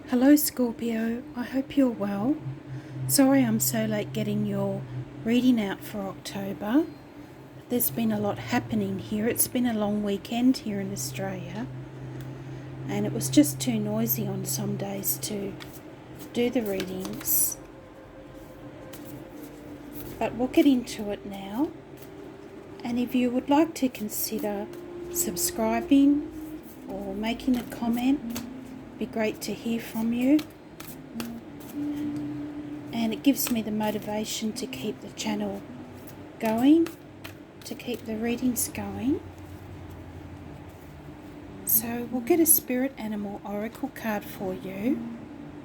Hello Scorpio, I hope you're well. Sorry I'm so late getting your reading out for October. There's been a lot happening here. It's been a long weekend here in Australia and it was just too noisy on some days to do the readings. But we'll get into it now. And if you would like to consider subscribing or making a comment, it'd be great to hear from you. And it gives me the motivation to keep the channel going, to keep the readings going. So we'll get a spirit animal oracle card for you.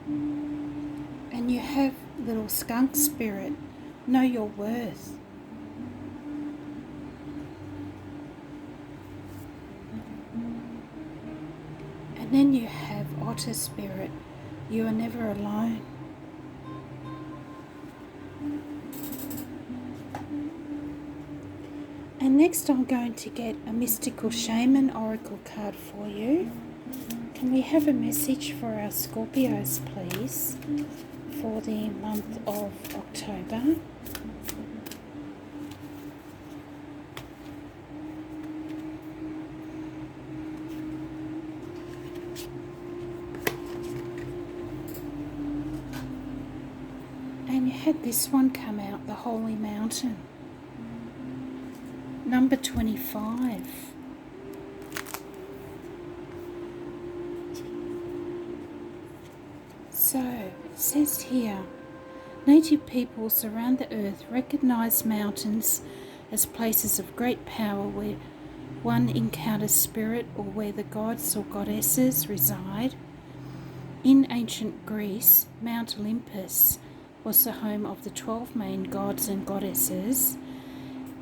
And you have little skunk spirit, know your worth. And then you have otter spirit, you are never alone. And next I'm going to get a mystical shaman oracle card for you. Can we have a message for our Scorpios, please, for the month of October? And you had this one come out, the Holy Mountain. Number 25. So, it says here, native peoples around the earth recognize mountains as places of great power where one encounters spirit or where the gods or goddesses reside. In ancient Greece, Mount Olympus was the home of the 12 main gods and goddesses.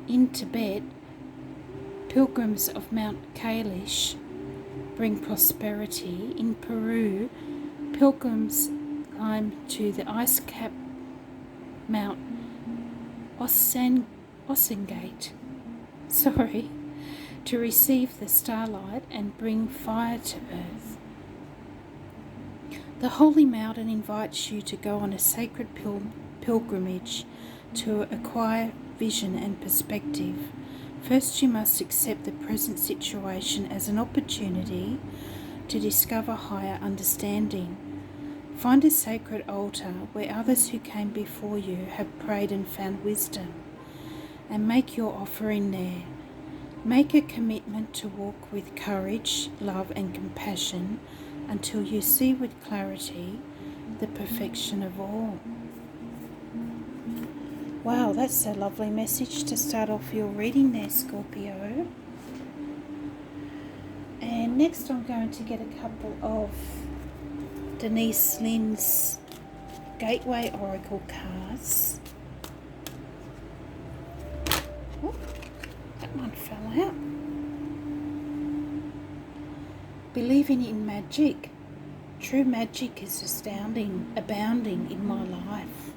In Tibet, pilgrims of Mount Kailash bring prosperity. In Peru, pilgrims climb to the ice-capped Mount Osengate, to receive the starlight and bring fire to earth. The Holy Mountain invites you to go on a sacred pilgrimage to acquire vision and perspective. First, you must accept the present situation as an opportunity to discover higher understanding. Find a sacred altar where others who came before you have prayed and found wisdom, and make your offering there. Make a commitment to walk with courage, love and compassion until you see with clarity the perfection of all. Wow, that's a lovely message to start off your reading there, Scorpio. And next I'm going to get a couple of Denise Linn's Gateway Oracle cards. Oh, that one fell out. Believing in magic. True magic is abounding in my life.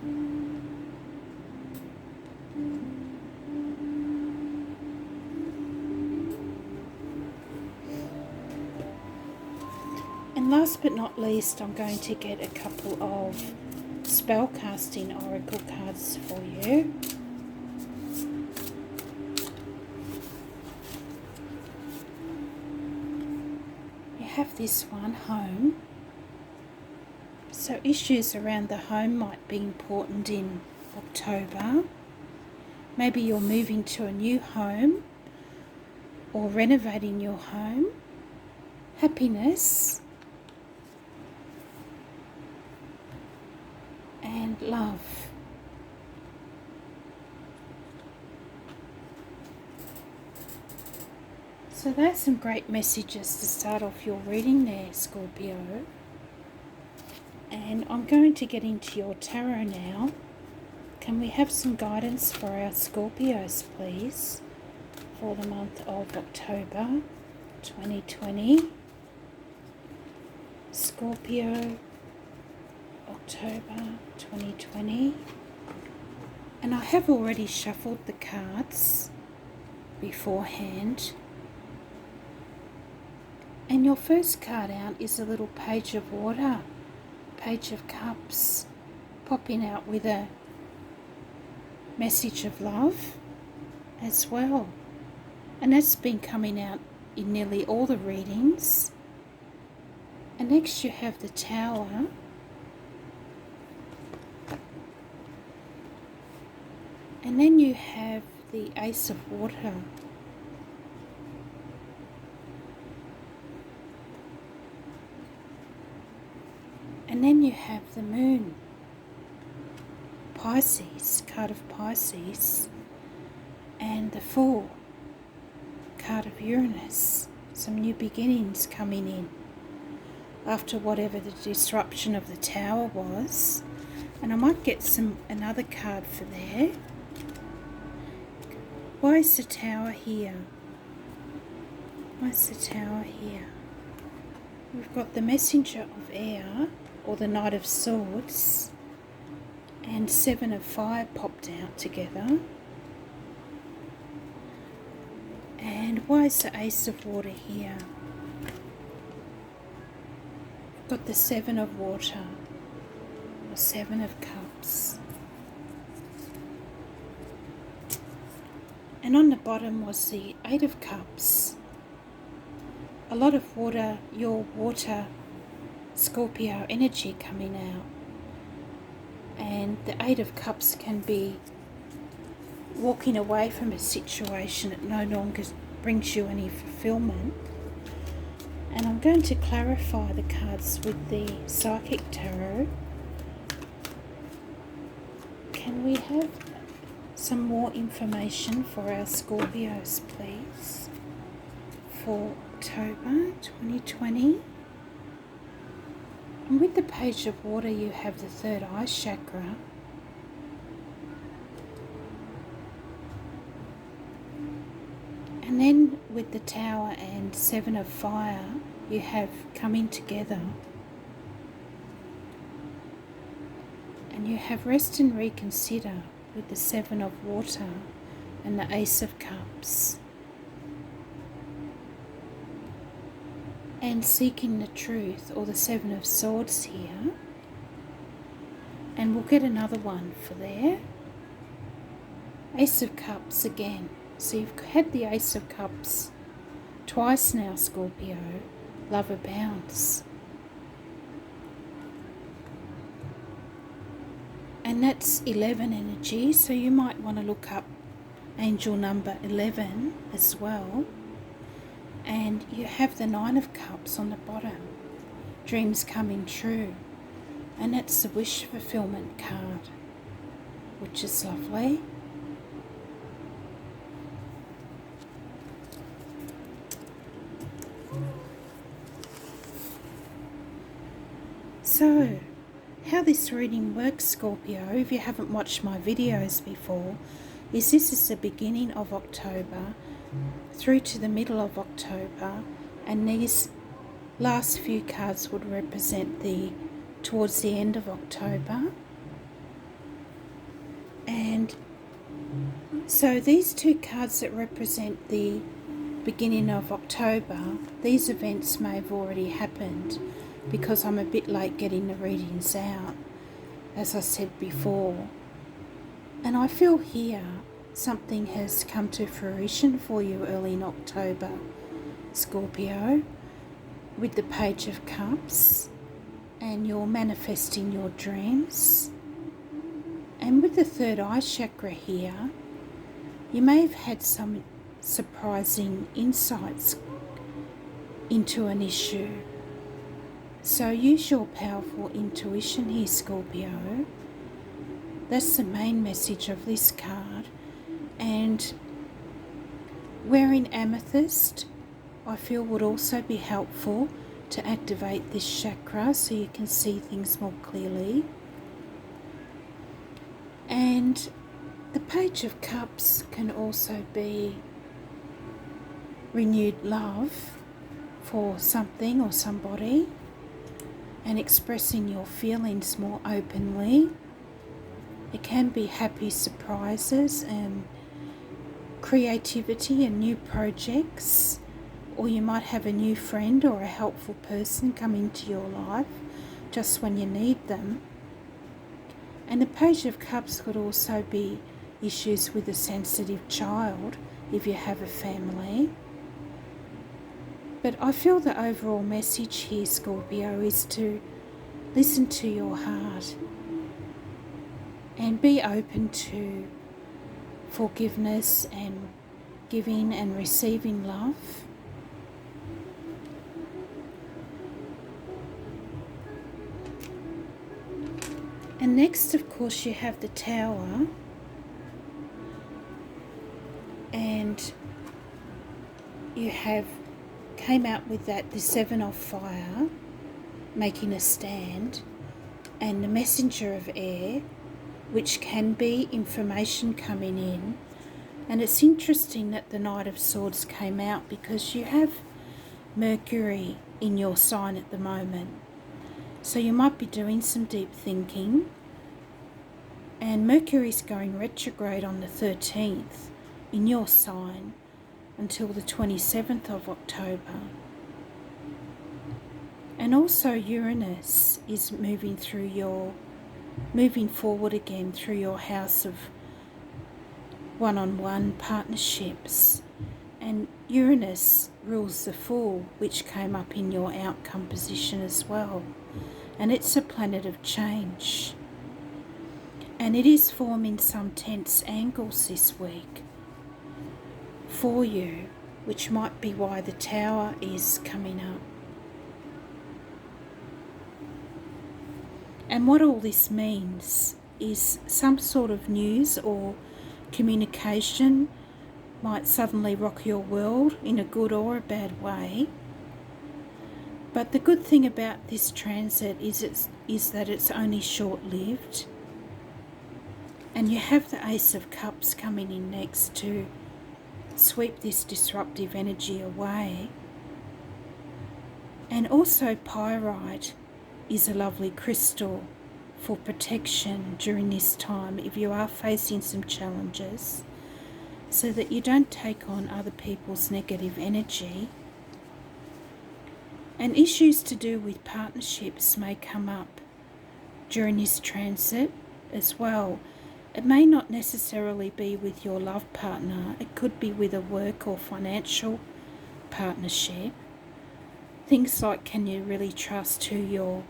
And last but not least, I'm going to get a couple of Spellcasting Oracle cards for you. You have this one, home. So issues around the home might be important in October. Maybe you're moving to a new home or renovating your home. Happiness and love. So that's some great messages to start off your reading there, Scorpio. And I'm going to get into your tarot now. Can we have some guidance for our Scorpios, please, for the month of October 2020? Scorpio, October 2020. And I have already shuffled the cards beforehand. And your first card out is a little page of water. Page of Cups popping out with a message of love as well. And that's been coming out in nearly all the readings. And next you have the Tower. And then you have the Ace of Water. And then you have the Moon. Pisces, card of Pisces. And the Fool, card of Uranus. Some new beginnings coming in after whatever the disruption of the Tower was. And I might get another card for there. Why is the Tower here? Why is the Tower here? We've got the Messenger of Air, or the Knight of Swords, and Seven of Fire popped out together. And why is the Ace of Water here? We've got the Seven of Water, or Seven of Cups. And on the bottom was the Eight of Cups. A lot of water, your water Scorpio energy coming out. And the Eight of Cups can be walking away from a situation that no longer brings you any fulfillment. And I'm going to clarify the cards with the Psychic Tarot. Can we have some more information for our Scorpios, please, for October 2020? And with the Page of Water, you have the third eye chakra. And then with the Tower and Seven of Fire, you have coming together. And you have Rest and Reconsider with the Seven of Water and the Ace of Cups. And Seeking the Truth, or the Seven of Swords here. And we'll get another one for there. Ace of Cups again. So you've had the Ace of Cups twice now, Scorpio. Love abounds. And that's 11 energy, so you might want to look up angel number 11 as well. And you have the Nine of Cups on the bottom. Dreams coming true. And that's the wish fulfillment card, which is lovely. So, how this reading works, Scorpio, if you haven't watched my videos before, is this is the beginning of October through to the middle of October, and these last few cards would represent towards the end of October. And so these two cards that represent the beginning of October, these events may have already happened, because I'm a bit late getting the readings out, as I said before. And I feel here something has come to fruition for you early in October, Scorpio, with the Page of Cups, and you're manifesting your dreams. And with the third eye chakra here, you may have had some surprising insights into an issue. So use your powerful intuition here, Scorpio. That's the main message of this card. And wearing amethyst, I feel, would also be helpful to activate this chakra so you can see things more clearly. And the Page of Cups can also be renewed love for something or somebody, and expressing your feelings more openly. It can be happy surprises and creativity and new projects, or you might have a new friend or a helpful person come into your life just when you need them. And the Page of Cups could also be issues with a sensitive child if you have a family. But I feel the overall message here, Scorpio, is to listen to your heart and be open to forgiveness and giving and receiving love. And next, of course, you have the Tower, and you have came out with that, the Seven of Fire, making a stand, and the Messenger of Air, which can be information coming in. And it's interesting that the Knight of Swords came out because you have Mercury in your sign at the moment. So you might be doing some deep thinking. And Mercury's going retrograde on the 13th in your sign until the 27th of October. And also Uranus is moving forward again through your house of one-on-one partnerships. And Uranus rules the Fool, which came up in your outcome position as well. And it's a planet of change. And it is forming some tense angles this week for you, which might be why the Tower is coming up. And what all this means is some sort of news or communication might suddenly rock your world in a good or a bad way. But the good thing about this transit is that it's only short-lived. And you have the Ace of Cups coming in next to sweep this disruptive energy away. And also pyrite is a lovely crystal for protection during this time if you are facing some challenges, so that you don't take on other people's negative energy. And issues to do with partnerships may come up during this transit as well. It may not necessarily be with your love partner. It could be with a work or financial partnership. Things like, can you really trust who you're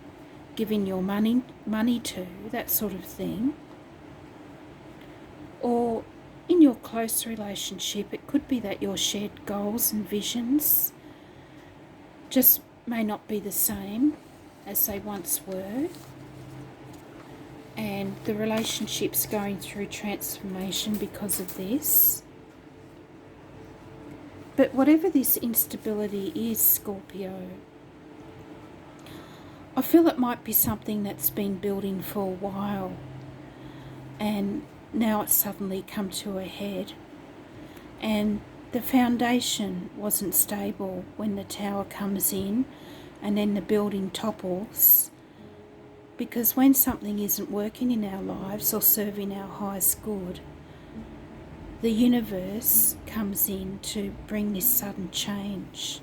giving your money to, that sort of thing. Or in your close relationship, it could be that your shared goals and visions just may not be the same as they once were. And the relationship's going through transformation because of this. But whatever this instability is, Scorpio, I feel it might be something that's been building for a while, and now it's suddenly come to a head. And the foundation wasn't stable when the Tower comes in, and then the building topples. Because when something isn't working in our lives or serving our highest good, the universe comes in to bring this sudden change.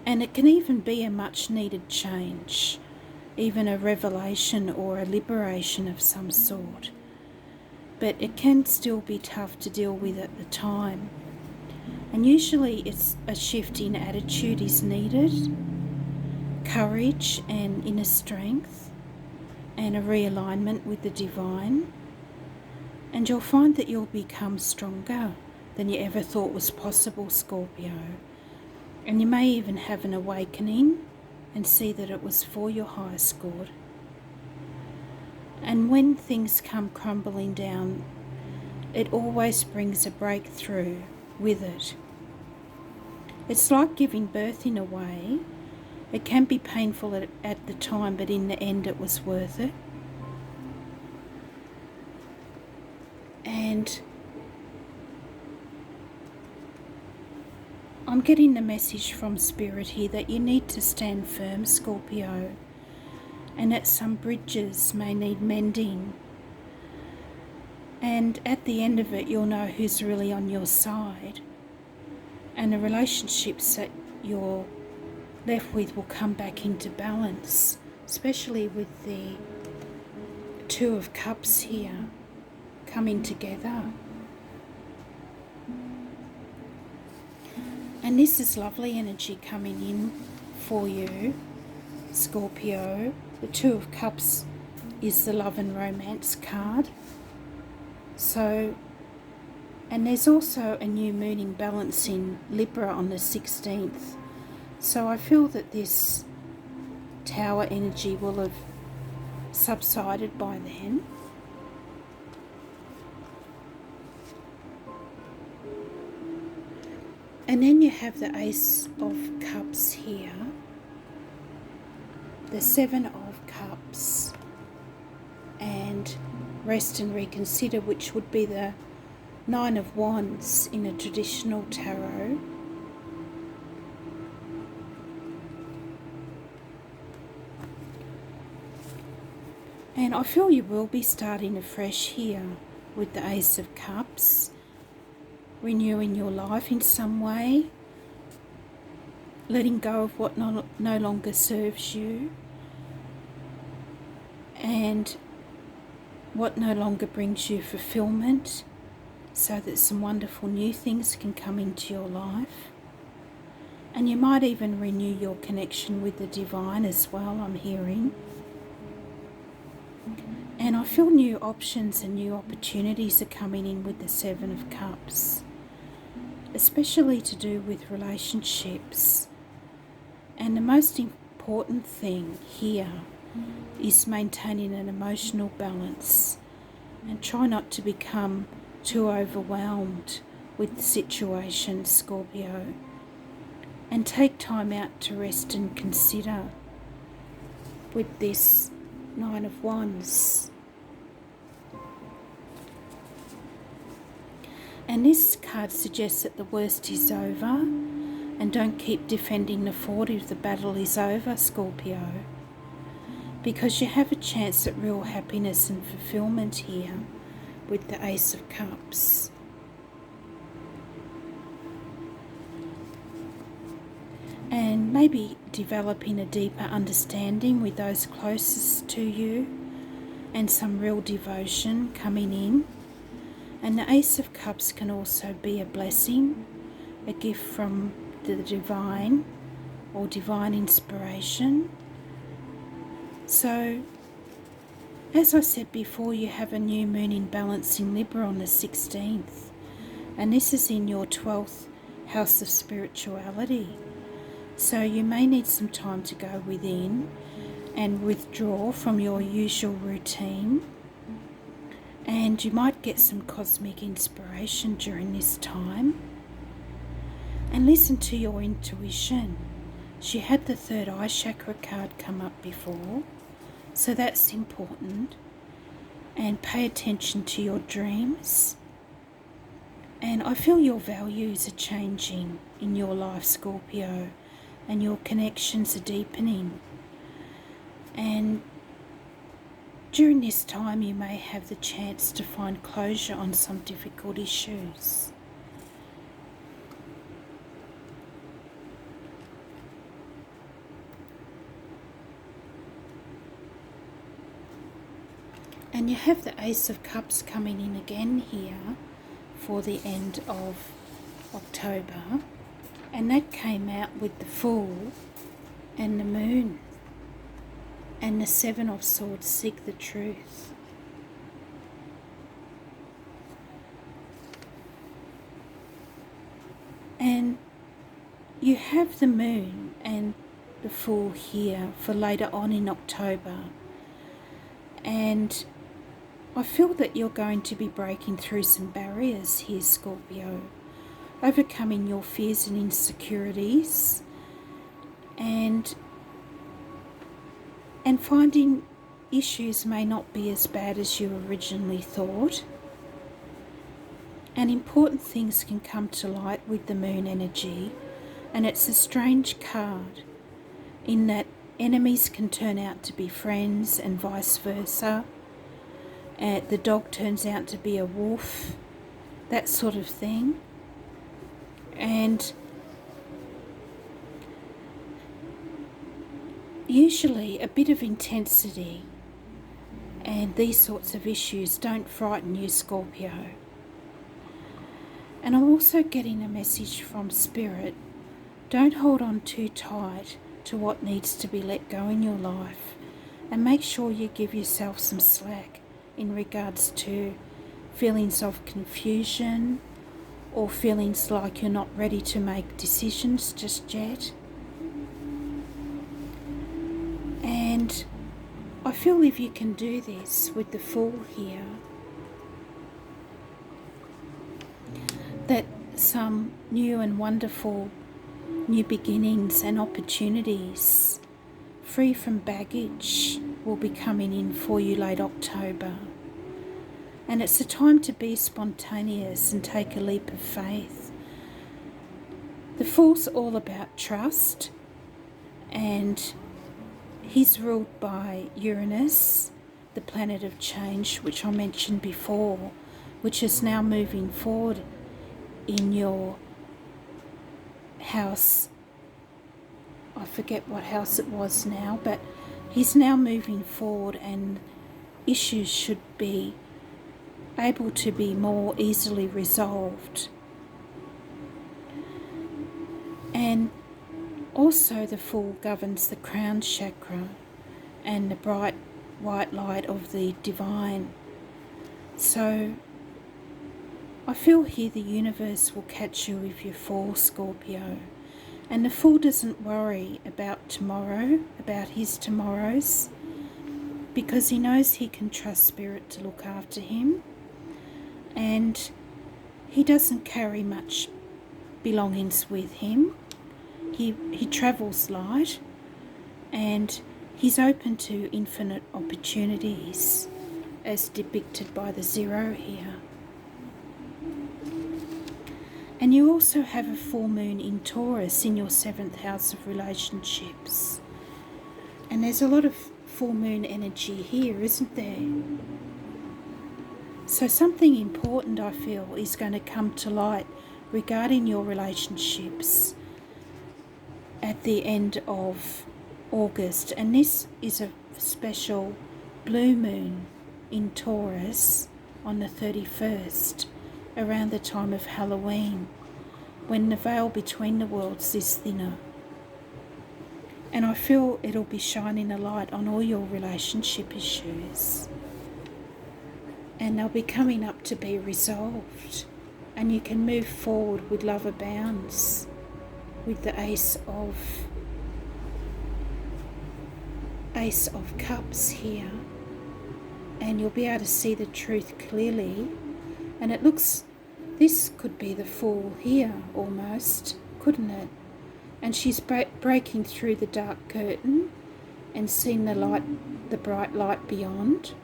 And it can even be a much needed change, even a revelation or a liberation of some sort. But it can still be tough to deal with at the time. And usually it's a shift in attitude is needed, courage and inner strength, and a realignment with the divine. And you'll find that you'll become stronger than you ever thought was possible, Scorpio. And you may even have an awakening and see that it was for your highest good. And when things come crumbling down, it always brings a breakthrough with it. It's like giving birth in a way. It can be painful at the time, but in the end it was worth it. And I'm getting the message from Spirit here that you need to stand firm, Scorpio, and that some bridges may need mending. And at the end of it, you'll know who's really on your side, and the relationships that you're left with will come back into balance. especially with the Two of Cups here coming together. And this is lovely energy coming in for you, Scorpio. The Two of Cups is the love and romance card. So, and there's also a new moon in balance in Libra on the 16th. So I feel that this Tower energy will have subsided by then. And then you have the Ace of Cups here, the Seven of Cups, and Rest and Reconsider, which would be the Nine of Wands in a traditional tarot. And I feel you will be starting afresh here with the Ace of Cups, renewing your life in some way, letting go of what no longer serves you, and what no longer brings you fulfillment, so that some wonderful new things can come into your life. And you might even renew your connection with the divine as well, I'm hearing. And I feel new options and new opportunities are coming in with the Seven of Cups, especially to do with relationships. And the most important thing here is maintaining an emotional balance and try not to become too overwhelmed with the situation, Scorpio. And take time out to rest and consider with this Nine of Wands. And this card suggests that the worst is over, and don't keep defending the fort if the battle is over, Scorpio, because you have a chance at real happiness and fulfillment here with the Ace of Cups. And maybe developing a deeper understanding with those closest to you, and some real devotion coming in. And the Ace of Cups can also be a blessing, a gift from the divine or divine inspiration. So, as I said before, you have a new moon in balance in Libra on the 16th. And this is in your 12th house of spirituality. So you may need some time to go within and withdraw from your usual routine. And you might get some cosmic inspiration during this time. And listen to your intuition. She had the third eye chakra card come up before, so that's important. And pay attention to your dreams. And I feel your values are changing in your life, Scorpio, and your connections are deepening. And during this time you may have the chance to find closure on some difficult issues. And you have the Ace of Cups coming in again here for the end of October. And that came out with the Fool and the Moon. And the Seven of Swords, Seek the Truth. And you have the Moon and the Fool here for later on in October. And I feel that you're going to be breaking through some barriers here, Scorpio. Overcoming your fears and insecurities. And finding issues may not be as bad as you originally thought. And important things can come to light with the moon energy. And it's a strange card in that enemies can turn out to be friends and vice versa. The dog turns out to be a wolf, that sort of thing. And usually a bit of intensity and these sorts of issues don't frighten you, Scorpio. And I'm also getting a message from Spirit. Don't hold on too tight to what needs to be let go in your life, and make sure you give yourself some slack in regards to feelings of confusion or feelings like you're not ready to make decisions just yet. And I feel if you can do this with the Fool here, that some new and wonderful new beginnings and opportunities free from baggage will be coming in for you late October. And it's a time to be spontaneous and take a leap of faith. The Fool's all about trust, and he's ruled by Uranus, the planet of change, which I mentioned before, which is now moving forward in your house. I forget what house it was now, but he's now moving forward, and issues should be able to be more easily resolved. And also the Fool governs the crown chakra and the bright white light of the divine. So I feel here the universe will catch you if you fall, Scorpio. And the Fool doesn't worry about tomorrow, about his tomorrows, because he knows he can trust Spirit to look after him. And he doesn't carry much belongings with him. He travels light, and he's open to infinite opportunities, as depicted by the 0 here. And you also have a full moon in Taurus in your 7th house of relationships. And there's a lot of full moon energy here, isn't there? So something important, I feel, is going to come to light regarding your relationships at the end of August. And this is a special blue moon in Taurus on the 31st, around the time of Halloween, when the veil between the worlds is thinner. And I feel it'll be shining a light on all your relationship issues. And they'll be coming up to be resolved. And you can move forward with love abounds, with the Ace of Cups here. And you'll be able to see the truth clearly. And it looks, this could be the Fool here almost, couldn't it? And she's breaking through the dark curtain and seeing the light, the bright light beyond.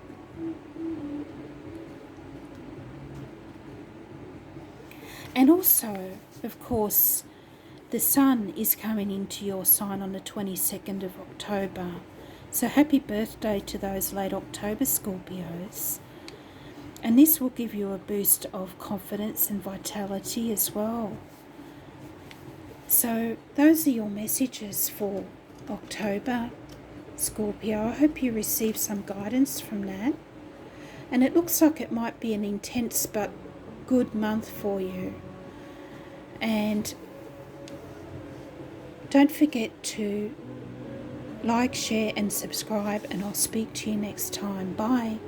And also, of course, the Sun is coming into your sign on the 22nd of October. So happy birthday to those late October Scorpios. And this will give you a boost of confidence and vitality as well. So those are your messages for October, Scorpio. I hope you receive some guidance from that. And it looks like it might be an intense but good month for you. And don't forget to like, share and subscribe, and I'll speak to you next time. Bye.